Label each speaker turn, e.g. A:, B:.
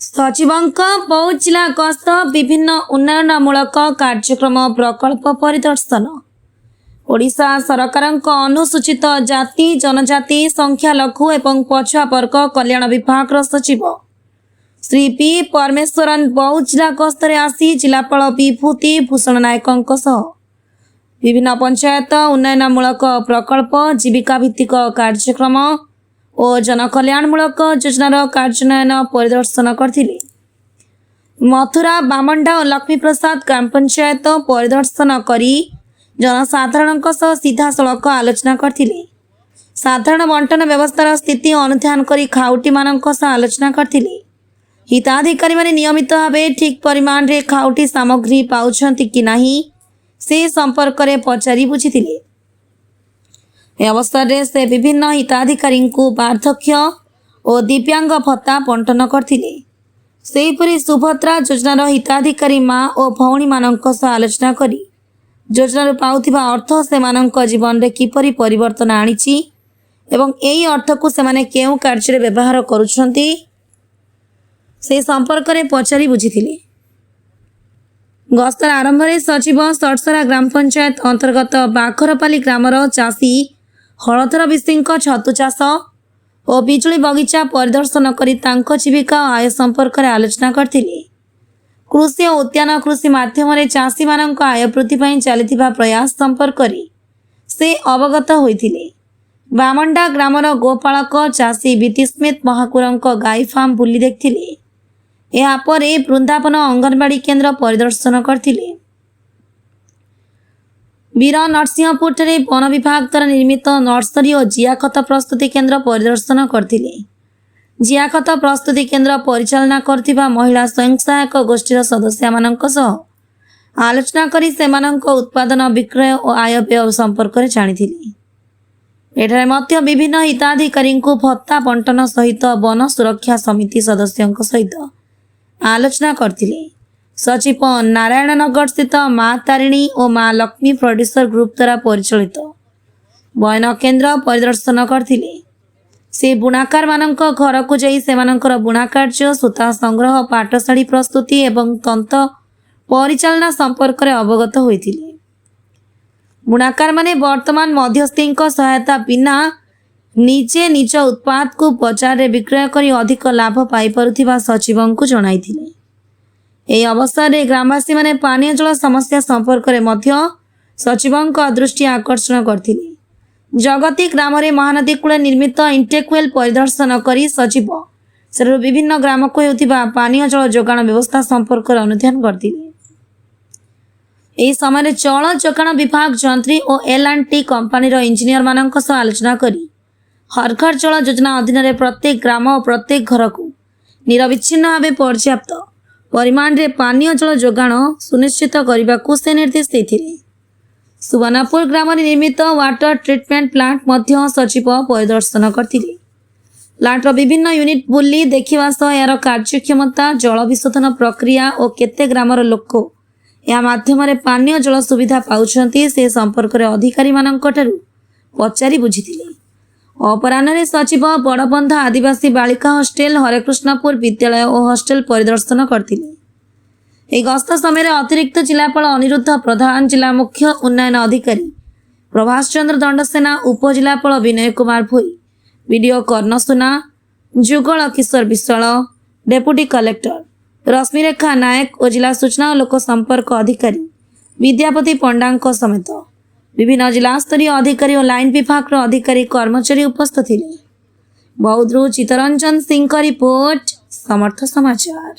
A: सचिवଙ୍କ बौद्ध जिला गस्त विभिन्न उन्नयनमूलक कार्यक्रम प्रकल्प परिदर्शन। ओडिशा सरकारଙ୍କ अनुसूचित जाति जनजाति संख्यालघु एवं पछुआ वर्ग कल्याण विभाग सचिव श्री पी परमेश्वरन बौद्ध जिला गस्तरे आसी जिलापाल विभूति भूषण नायकों सह विभिन्न पंचायत उन्नयनमूलक प्रकल्प जीविका भित्तिक कार्यक्रम और जनकल्याणमूलक योजनार कार्यान्वयन परिदर्शन करथिले। मथुरा बामंडा और लक्ष्मी प्रसाद ग्राम पंचायत परिदर्शन करी जनसाधारण सीधा सड़क आलोचना करथिले। साधारण बंटन व्यवस्थार स्थिति अनुध्यान करी खाउटी मानक आलोचना करथिले। हिताधिकारी माने नियमित भाव ठीक परिमाण रे खाउटी सामग्री पाउछंती कि नाही से संपर्क में पचारि बुझीथिले। अवसर में से विभिन्न हिताधिकारी वार्धक्य और दिव्यांग भत्ता बंटन करथिले। सेहीपरि सुभद्रा योजनार हिताधिकारी माँ और भौणी मानक आलोचना करी योजनार पाउथिबा अर्थ सेमानक जीवन में किपरि परिवर्तन आनिछि एवं एई अर्थ को सेमाने केउ कार्य व्यवहार करुछंती से संपर्क में पचारि बुझीथिले। गस्तर आरंभ में सचिव सड़सरा ग्राम पंचायत अंतर्गत बाखरपाली ग्रामर चाषी हलधर विषी छतु चाष और बिजुली बगीचा परिदर्शन करी तांको जीविका और आय संपर्क में आलोचना करथिले। कृषि और उद्यान कृषि माध्यम चाषी मानक आय वृद्धि पाई चलिथिबा प्रयास संपर्क से अवगत होइथिले। बामंडा ग्रामर गोपालक चाषी विधिस्मित महाकुरंक गाई फार्म बुली देखथिले। यापर वृंदावन अंगनवाड़ी केन्द्र परिदर्शन करथिले। वीर नरसिंहपुर ठारे वन विभाग द्वारा निर्मित नर्सरी और जिया खत प्रस्तुति केन्द्र परिदर्शन करथिले। जिया खत प्रस्तुति केन्द्र परिचालना करथिबा महिला स्वयं सहायक गोष्ठीर सदस्य मानक सह आलोचना करी सेमानक उत्पादन विक्रय और आय व्यय संपर्क में जानिथिले। एठारे मध्य विभिन्न हिताधिकारी भत्ता बंटन सहित वन सुरक्षा समिति सदस्यों सहित आलोचना करथिले। सचिव नारायणनगर स्थित माँ तारिणी और माँ लक्ष्मी प्रोड्यूसर ग्रुप द्वारा परिचालित बयन केन्द्र परिदर्शन करथिले। से बुणाकार मानक घर को जाई सेमानकर बुणा कार्य सूता संग्रह पाटशाढ़ी प्रस्तुति एवं तंत्र परिचालना संपर्क में अवगत होइथिले। बुणाकार माने वर्तमान मध्यस्थी सहायता बिना निजे निज उत्पाद को बाजार में विक्रय करी अधिक लाभ पाई पारुथिबा सचिवों को जणाइथिले। एही अवसर में ग्रामवासी माने पानीय जल समस्या संपर्क में मध्य सचिवों दृष्टि आकर्षण करथिले। जगती ग्राम में महानदी कूल निर्मित इंटेक्वेल परिदर्शन करी सचिव से विभिन्न ग्राम को होतिबा पानीय जल जोगाण व्यवस्था संपर्क में अनुध्यान करथिले। एही समय जल जोगाण विभाग जंत्री और L&T कंपनीर इंजीनियर मानक सह आलोचना करी हर घर जल योजना अधीन में प्रत्येक ग्राम और प्रत्येक घर को निरविच्छिन्न भाव पर्याप्त परिमाण रे पानीय जल जोगाण सुनिश्चित करने को से निर्देश देथिले। सुवर्णपुर ग्राम में निर्मित वाटर ट्रीटमेंट प्लांट मध्य सचिव परिदर्शन करथिले। प्लांटर विभिन्न यूनिट बुली देखिबा सह यार कार्यक्षमता जल विशोधन प्रक्रिया और केते ग्रामर लोक या माध्यम रे पानीय जल सुविधा पाउछंती से संपर्क में अधिकारी मानक ठारू पचारि बुझीथिले। अपराह्न सचिव बड़बंधा आदिवासी बालिका हॉस्टेल हरेकृष्णपुर विद्यालय और हॉस्टेल परिदर्शन करथिले। एही गस्त समय अतिरिक्त जिलापाल अनिरुद्ध प्रधान जिला मुख्य उन्नयन अधिकारी प्रभाष चंद्र दंडसेना उपजिलापाल विनय कुमार भोई video कर्णसुना Jugal Kishore Vishwal deputy collector रश्मिरेखा नायक और जिला सूचना और लोक संपर्क अधिकारी विद्यापति पंडा समेत विभिन्न जिला स्तरीय अधिकारी और लाइन विभाग अधिकारी कर्मचारी उपस्थित थे। बौद्धरू चितरंजन सिंह रिपोर्ट समर्थ समाचार।